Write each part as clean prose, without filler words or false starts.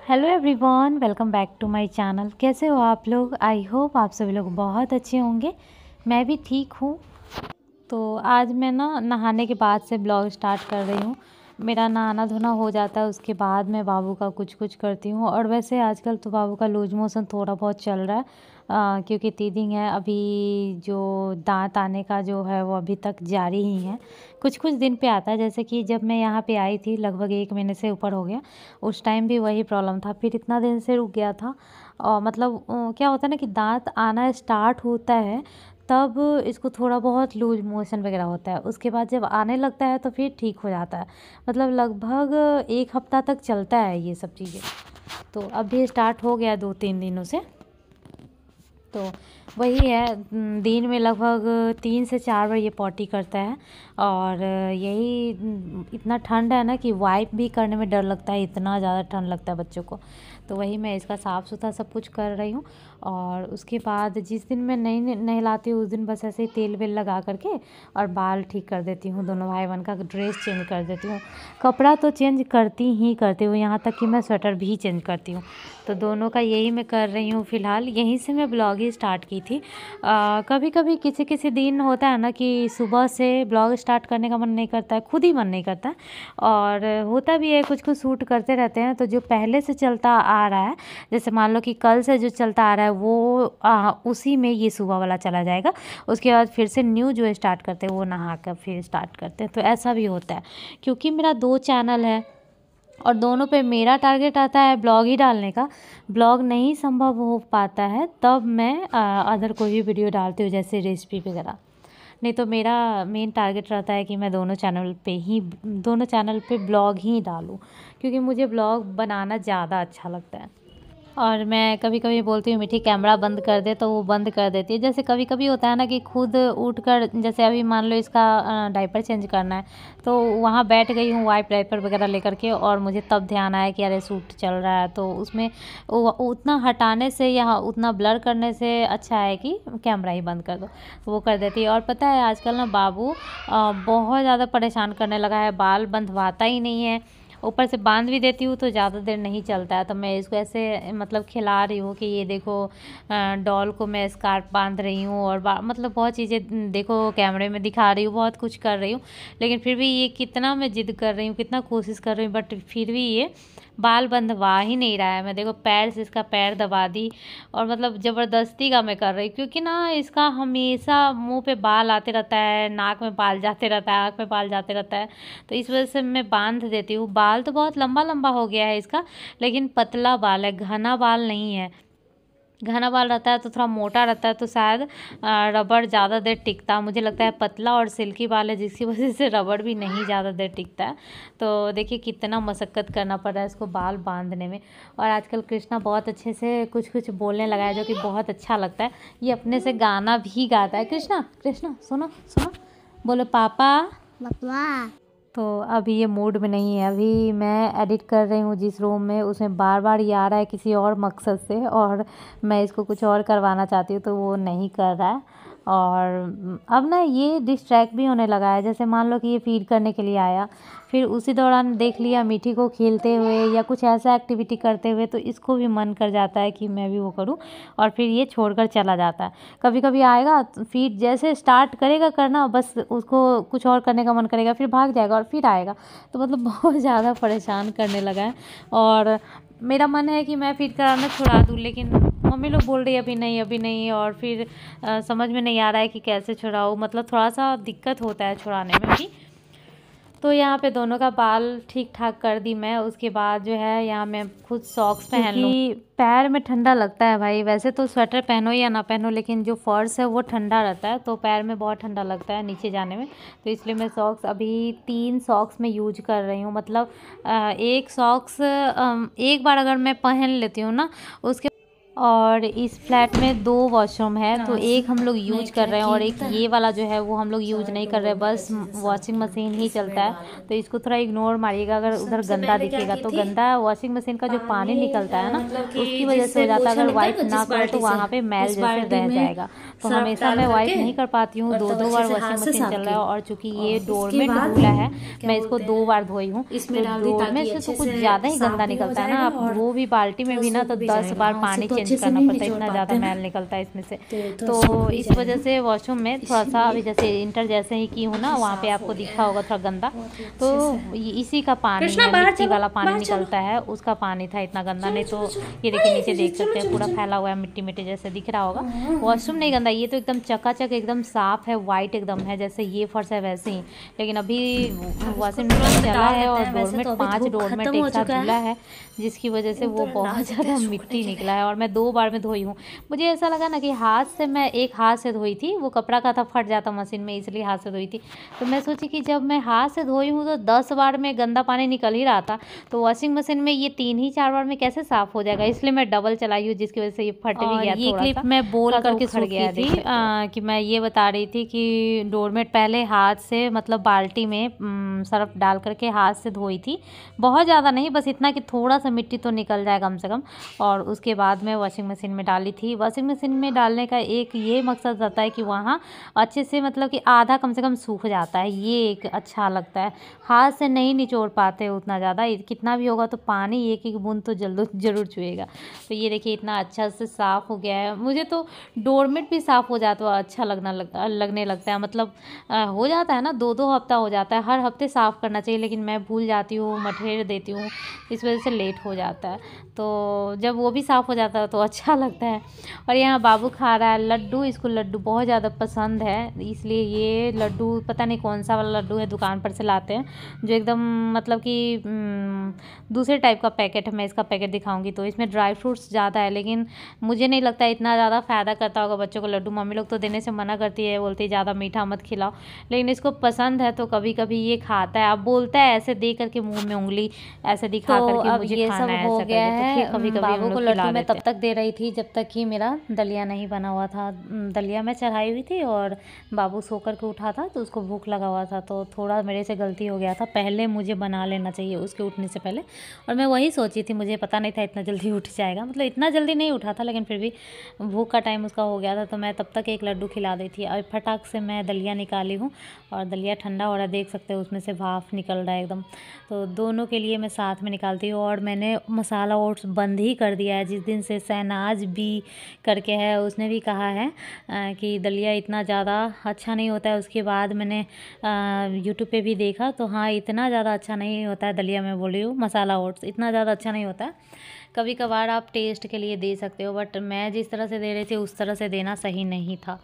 Hello everyone, welcome back to my channel. कैसे हो आप लोग? आई होप आप सभी लोग बहुत अच्छे होंगे। मैं भी ठीक हूँ। तो आज मैं नहाने के बाद से ब्लॉग स्टार्ट कर रही हूँ। मेरा नहाना धोना हो जाता है, उसके बाद मैं बाबू का कुछ कुछ करती हूँ। और वैसे आजकल तो बाबू का लूज मोशन थोड़ा बहुत चल रहा है, क्योंकि टीदिंग है। अभी जो दांत आने का जो है वो अभी तक जारी ही है, कुछ कुछ दिन पे आता है। जैसे कि जब मैं यहाँ पे आई थी लगभग 1 महीने से ऊपर हो गया, उस टाइम भी वही प्रॉब्लम था। फिर इतना दिन से रुक गया था। और मतलब क्या होता है ना कि दांत आना स्टार्ट होता है तब इसको थोड़ा बहुत लूज मोशन वगैरह होता है। उसके बाद जब आने लगता है तो फिर ठीक हो जाता है। मतलब लगभग 1 हफ्ता तक चलता है ये सब चीज़ें। तो अभी स्टार्ट हो गया 2-3 दिनों से। तो वही है, दिन में लगभग 3 से 4 बार ये पॉटी करता है। और यही इतना ठंड है ना कि वाइप भी करने में डर लगता है, इतना ज़्यादा ठंड लगता है बच्चों को। तो वही मैं इसका साफ़ सुथरा सब कुछ कर रही हूँ। और उसके बाद जिस दिन मैं नहीं नहलाती हूँ उस दिन बस ऐसे ही तेल वेल लगा करके और बाल ठीक कर देती हूँ। दोनों भाई बहन का ड्रेस चेंज कर देती हूँ। कपड़ा तो चेंज करती ही करती हूँ, यहाँ तक कि मैं स्वेटर भी चेंज करती हूँ। तो दोनों का यही मैं कर रही हूँ फ़िलहाल। यहीं से मैं ब्लॉग ही स्टार्ट की थी। कभी कभी किसी किसी दिन होता है ना कि सुबह से ब्लॉग स्टार्ट करने का मन नहीं करता है, खुद ही मन नहीं करता है। और होता भी है, कुछ कुछ शूट करते रहते हैं। तो जो पहले से चलता आ रहा है, जैसे मान लो कि कल से जो चलता आ रहा है वो उसी में ये सुबह वाला चला जाएगा। उसके बाद फिर से न्यू जो स्टार्ट करते हैं वो नहा कर फिर स्टार्ट करते हैं। तो ऐसा भी होता है, क्योंकि मेरा 2 चैनल है और दोनों पे मेरा टारगेट आता है ब्लॉग ही डालने का। ब्लॉग नहीं संभव हो पाता है तब मैं अदर कोई भी वीडियो डालती हूँ, जैसे रेसिपी वगैरह। नहीं तो मेरा मेन टारगेट रहता है कि मैं दोनों चैनल पे ब्लॉग ही डालूँ, क्योंकि मुझे ब्लॉग बनाना ज़्यादा अच्छा लगता है। और मैं कभी कभी बोलती हूँ मीठी कैमरा बंद कर दे, तो वो बंद कर देती है। जैसे कभी कभी होता है ना कि खुद उठकर, जैसे अभी मान लो इसका डायपर चेंज करना है, तो वहाँ बैठ गई हूँ वाइप डायपर वगैरह लेकर के, और मुझे तब ध्यान आया कि अरे सूट चल रहा है। तो उसमें उतना हटाने से या उतना ब्लर करने से अच्छा है कि कैमरा ही बंद कर दो, तो वो कर देती है। और पता है आजकल ना बाबू बहुत ज़्यादा परेशान करने लगा है, बाल बंधवाता ही नहीं है। ऊपर से बांध भी देती हूँ तो ज़्यादा देर नहीं चलता है। तो मैं इसको ऐसे मतलब खिला रही हूँ कि ये देखो, डॉल को मैं स्कार्फ बांध रही हूँ और मतलब बहुत चीज़ें देखो कैमरे में दिखा रही हूँ, बहुत कुछ कर रही हूँ। लेकिन फिर भी ये कितना मैं जिद कर रही हूँ, कितना कोशिश कर रही हूँ, बट फिर भी ये बाल बंधवा ही नहीं रहा है। मैं देखो पैर से इसका पैर दबा दी, और मतलब ज़बरदस्ती का मैं कर रही, क्योंकि ना इसका हमेशा मुंह पे बाल आते रहता है, नाक में बाल जाते रहता है, आँख में बाल जाते रहता है। तो इस वजह से मैं बांध देती हूँ। बाल तो बहुत लंबा लंबा हो गया है इसका, लेकिन पतला बाल है, घना बाल नहीं है। घना बाल रहता है तो थोड़ा मोटा रहता है, तो शायद रबड़ ज़्यादा देर टिकता। मुझे लगता है पतला और सिल्की बाल है, जिसकी वजह से रबड़ भी नहीं ज़्यादा देर टिकता है। तो देखिए कितना मशक्क़त करना पड़ रहा है इसको बाल बांधने में। और आजकल कृष्णा बहुत अच्छे से कुछ कुछ बोलने लगा है, जो कि बहुत अच्छा लगता है। ये अपने से गाना भी गाता है। कृष्णा कृष्णा सुनो सुनो, बोलो पापा पापा। तो अभी ये मूड में नहीं है। अभी मैं एडिट कर रही हूँ जिस रूम में, उसमें बार बार ये आ रहा है किसी और मकसद से, और मैं इसको कुछ और करवाना चाहती हूँ तो वो नहीं कर रहा है। और अब ना ये डिस्ट्रैक्ट भी होने लगा है। जैसे मान लो कि ये फीड करने के लिए आया, फिर उसी दौरान देख लिया मीठी को खेलते हुए या कुछ ऐसा एक्टिविटी करते हुए, तो इसको भी मन कर जाता है कि मैं भी वो करूँ, और फिर ये छोड़कर चला जाता है। कभी कभी आएगा फीड जैसे स्टार्ट करेगा करना, बस उसको कुछ और करने का मन करेगा, फिर भाग जाएगा और फिर आएगा। तो मतलब बहुत ज़्यादा परेशान करने लगा है। और मेरा मन है कि मैं फीड कराना छुड़ा दूँ, लेकिन मम्मी लोग बोल रही है अभी नहीं अभी नहीं। और फिर समझ में नहीं आ रहा है कि कैसे छुड़ाऊँ, मतलब थोड़ा सा दिक्कत होता है छुड़ाने में भी। तो यहाँ पे दोनों का बाल ठीक ठाक कर दी मैं। उसके बाद जो है यहाँ मैं खुद सॉक्स पहन लूँ, पैर में ठंडा लगता है भाई। वैसे तो स्वेटर पहनो या ना पहनो, लेकिन जो फर्श है वो ठंडा रहता है, तो पैर में बहुत ठंडा लगता है नीचे जाने में। तो इसलिए मैं सॉक्स अभी 3 सॉक्स में यूज कर रही हूँ। मतलब एक सॉक्स एक बार अगर मैं पहन लेती हूँ ना, उसके और इस फ्लैट में 2 वॉशरूम है, तो एक हम लोग यूज कर रहे हैं और एक ये वाला जो है वो हम लोग यूज नहीं कर रहे हैं, बस वॉशिंग मशीन ही चलता है। तो इसको थोड़ा इग्नोर मारिएगा, अगर उधर गंदा दिखेगा तो गंदा वॉशिंग मशीन का जो पानी निकलता है ना उसकी वजह से हो जाता है। अगर वाइप ना करो तो वहाँ पे मैल जैसे रह जाएगा, तो हमेशा मैं वाइप नहीं कर पाती हूँ। 2-2 बार वॉशिंग मशीन चल रहा है और चूंकि ये डोरमेट धुला है मैं इसको 2 बार धोई हूँ, तो डोरमेट से तो कुछ ज़्यादा ही गंदा निकलता है ना। आप वो भी बाल्टी में भी ना तो 10 बार पानी चेंज करना पड़ता है, इतना ज़्यादा मैल निकलता है इसमें से। तो इस वजह से वॉशरूम में थोड़ा सा अभी जैसे इंटर जैसे ही की हूँ ना वहाँ पे आपको दिखा होगा थोड़ा गंदा, तो इसी का पानी मिट्टी वाला पानी निकलता है, उसका पानी था, इतना गंदा नहीं। तो ये देखिए नीचे देख सकते हैं पूरा फैला हुआ है, मिट्टी मिट्टी जैसे दिख रहा होगा। वॉशरूम नहीं गंदा, ये तो एकदम चकाचक एकदम साफ है, वाइट एकदम है, जैसे ये फर्श है वैसे ही। लेकिन अभी वॉशिंग मशीन चला है और डोरमेट 5 डोरमेट एक साथ धुला है, जिसकी वजह से वो बहुत ज़्यादा मिट्टी निकला है और मैं 2 बार में धोई हूँ। मुझे ऐसा लगा ना कि हाथ से मैं एक हाथ से धोई थी, वो कपड़ा का था फट जाता मशीन में, इसलिए हाथ से धोई थी। तो मैं सोची कि जब मैं हाथ से धोई हूँ तो 10 बार में गंदा पानी निकल ही रहा था, तो वॉशिंग मशीन में ये 3 ही 4 बार में कैसे साफ़ हो जाएगा, इसलिए मैं डबल चलाई हूँ, जिसकी वजह से ये फट भी गया। ये क्लिप मैं बोल करके सुन गया थी कि मैं ये बता रही थी कि डोरमेट पहले हाथ से मतलब बाल्टी में सर्फ डाल करके हाथ से धोई थी, बहुत ज़्यादा नहीं, बस इतना कि थोड़ा सा मिट्टी तो निकल जाए कम से कम, और उसके बाद में वॉशिंग मशीन में डाली थी। वॉशिंग मशीन में डालने का एक ये मकसद रहता है कि वहाँ अच्छे से मतलब कि आधा कम से कम सूख जाता है, ये एक अच्छा लगता है। हाथ से नहीं निचोड़ पाते उतना ज़्यादा, कितना भी होगा तो पानी एक एक बूंद तो ज़रूर चुएगा। तो ये देखिए इतना अच्छा से साफ़ हो गया है। मुझे तो डोरमेट भी साफ़ हो जाता है अच्छा लगने लगता है, मतलब हो जाता है ना, 2-2 हफ्ता हो जाता है, हर हफ्ते साफ़ करना चाहिए, लेकिन मैं भूल जाती हूँ, मठेर देती हूँ, इस वजह से लेट हो जाता है। तो जब वो भी साफ़ हो जाता है तो अच्छा लगता है। और यहाँ बाबू खा रहा है लड्डू, इसको लड्डू बहुत ज़्यादा पसंद है, इसलिए ये लड्डू पता नहीं कौन सा वाला लड्डू है, दुकान पर से लाते हैं जो एकदम मतलब कि दूसरे टाइप का पैकेट है। मैं इसका पैकेट दिखाऊंगी, तो इसमें ड्राई फ्रूट्स ज़्यादा है, लेकिन मुझे नहीं लगता इतना ज़्यादा फ़ायदा करता होगा बच्चों को लड्डू। मम्मी लोग तो देने से मना करती है, बोलती है ज़्यादा मीठा मत खिलाओ, लेकिन इसको पसंद है तो कभी कभी ये खाता है। अब बोलता है ऐसे दे करके मुँह में उंगली ऐसे दिखा करके मुझे खाना है, हो गया है। कभी कभी बाबू को लड्डू मैं तब तक दे रही थी जब तक कि मेरा दलिया नहीं बना हुआ था। दलिया मैं चढ़ाई हुई थी और बाबू सो कर के उठा था तो उसको भूख लगा हुआ था, तो थोड़ा मेरे से गलती हो गया था, पहले मुझे बना लेना चाहिए उसके उठने से पहले। और मैं वही सोची थी, मुझे पता नहीं था इतना जल्दी उठ जाएगा, मतलब इतना जल्दी नहीं उठा था, लेकिन फिर भी भूख का टाइम उसका हो गया था, तो मैं तब तक एक लड्डू खिला दी थी। और फटाक से मैं दलिया निकाली हूँ और दलिया ठंडा हो रहा है, देख सकते हो उसमें से भाप निकल रहा है एकदम। तो दोनों के लिए मैं साथ में निकालती हूँ। और मैंने मसाला ओट्स बंद ही कर दिया है, जिस दिन से शहनाज भी करके है उसने भी कहा है कि दलिया इतना ज़्यादा अच्छा नहीं होता है। उसके बाद मैंने यूट्यूब पे भी देखा, तो हाँ इतना ज़्यादा अच्छा नहीं होता है दलिया, मैं बोल रही हूँ मसाला ओट्स इतना ज़्यादा अच्छा नहीं होता है। कभी कभार आप टेस्ट के लिए दे सकते हो, बट मैं जिस तरह से दे रही थी उस तरह से देना सही नहीं था।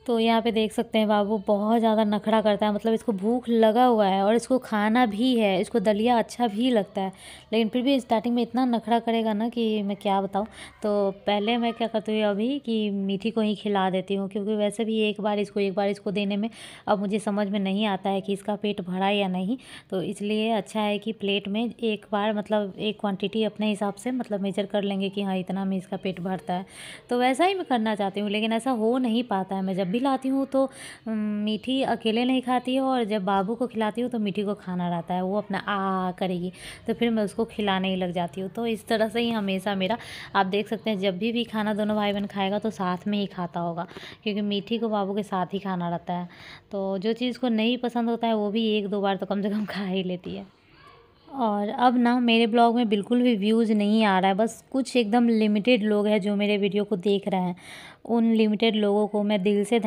तो यहाँ पे देख सकते हैं बाबू बहुत ज़्यादा नखरा करता है, मतलब इसको भूख लगा हुआ है और इसको खाना भी है, इसको दलिया अच्छा भी लगता है, लेकिन फिर भी स्टार्टिंग में इतना नखरा करेगा ना कि मैं क्या बताऊँ। तो पहले मैं क्या करती हूँ अभी कि मीठी को ही खिला देती हूँ, क्योंकि वैसे भी एक बार इसको देने में अब मुझे समझ में नहीं आता है कि इसका पेट भरा या नहीं। तो इसलिए अच्छा है कि प्लेट में एक बार मतलब एक क्वान्टिटी अपने हिसाब से मतलब मेजर कर लेंगे कि हाँ इतना में इसका पेट भरता है, तो वैसा ही मैं करना चाहती हूँ, लेकिन ऐसा हो नहीं पाता है। मैं जब भी लाती हूँ तो मीठी अकेले नहीं खाती है, और जब बाबू को खिलाती हूँ तो मीठी को खाना रहता है, वो अपना आ करेगी, तो फिर मैं उसको खिलाने ही लग जाती हूँ। तो इस तरह से ही हमेशा मेरा, आप देख सकते हैं जब भी खाना दोनों भाई बहन खाएगा तो साथ में ही खाता होगा, क्योंकि मीठी को बाबू के साथ ही खाना रहता है। तो जो चीज़ को नहीं पसंद होता है वो भी 1-2 बार तो कम से कम खा ही लेती है। और अब ना मेरे ब्लॉग में बिल्कुल भी व्यूज़ नहीं आ रहा है, बस कुछ एकदम लिमिटेड लोग हैं जो मेरे वीडियो को देख रहे हैं। उन लिमिटेड लोगों को मैं दिल से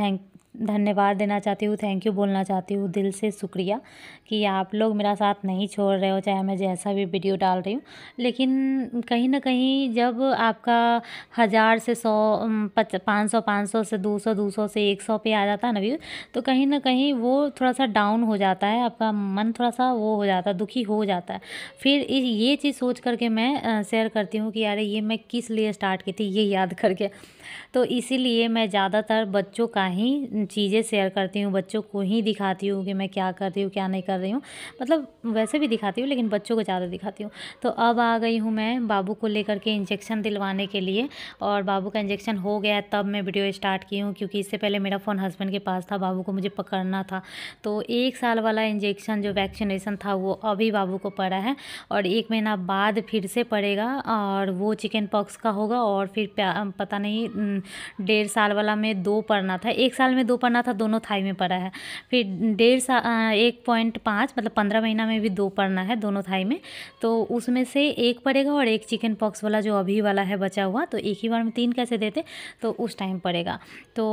धन्यवाद देना चाहती हूँ, थैंक यू बोलना चाहती हूँ, दिल से शुक्रिया कि आप लोग मेरा साथ नहीं छोड़ रहे हो, चाहे मैं जैसा भी वीडियो डाल रही हूँ। लेकिन कहीं ना कहीं जब आपका 1000 से 100 500 से 200 से 100 पे आ जाता है ना व्यू, तो कहीं ना कहीं वो थोड़ा सा डाउन हो जाता है, आपका मन थोड़ा सा वो हो जाता है, दुखी हो जाता है। फिर ये चीज़ सोच करके मैं शेयर करती हूँ कि यार ये मैं किस लिए स्टार्ट की थी, ये याद करके तो इसीलिए मैं ज़्यादातर बच्चों का ही चीज़ें शेयर करती हूँ, बच्चों को ही दिखाती हूँ कि मैं क्या कर रही हूँ, क्या नहीं कर रही हूँ। मतलब वैसे भी दिखाती हूँ, लेकिन बच्चों को ज़्यादा दिखाती हूँ। तो अब आ गई हूँ मैं बाबू को लेकर के इंजेक्शन दिलवाने के लिए, और बाबू का इंजेक्शन हो गया है तब मैं वीडियो स्टार्ट की हूँ, क्योंकि इससे पहले मेरा फ़ोन हस्बैंड के पास था, बाबू को मुझे पकड़ना था। तो 1 साल वाला इंजेक्शन जो वैक्सीनेशन था वो अभी बाबू को पड़ा है, और 1 महीना बाद फिर से पड़ेगा, और वो चिकन पॉक्स का होगा। और फिर पता नहीं 1.5 साल वाला में 2 पड़ना था, 1 साल में 2 पड़ना था, दोनों थाई में पड़ा है। फिर 1.5 मतलब 15 महीना में भी 2 पड़ना है दोनों थाई में। तो उसमें से 1 पड़ेगा, और 1 चिकन पॉक्स वाला जो अभी वाला है बचा हुआ, तो एक ही बार में 3 कैसे देते, तो उस टाइम पड़ेगा। तो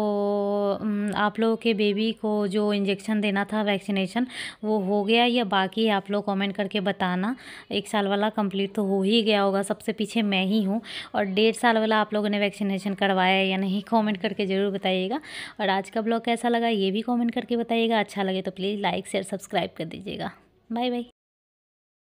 आप लोगों के बेबी को जो इंजेक्शन देना था वैक्सीनेशन, वो हो गया या बाकी है, आप लोग कमेंट करके बताना। 1 साल वाला कंप्लीट तो हो ही गया होगा, सबसे पीछे मैं ही हूँ। और 1.5 साल वाला आप लोगों ने वैक्सीनेशन करवाया है या नहीं, कमेंट करके ज़रूर बताइएगा। और आज का ब्लॉग कैसा लगा ये भी कमेंट करके बताइएगा। अच्छा लगे तो प्लीज़ लाइक शेयर सब्सक्राइब कर दीजिएगा। Bye bye.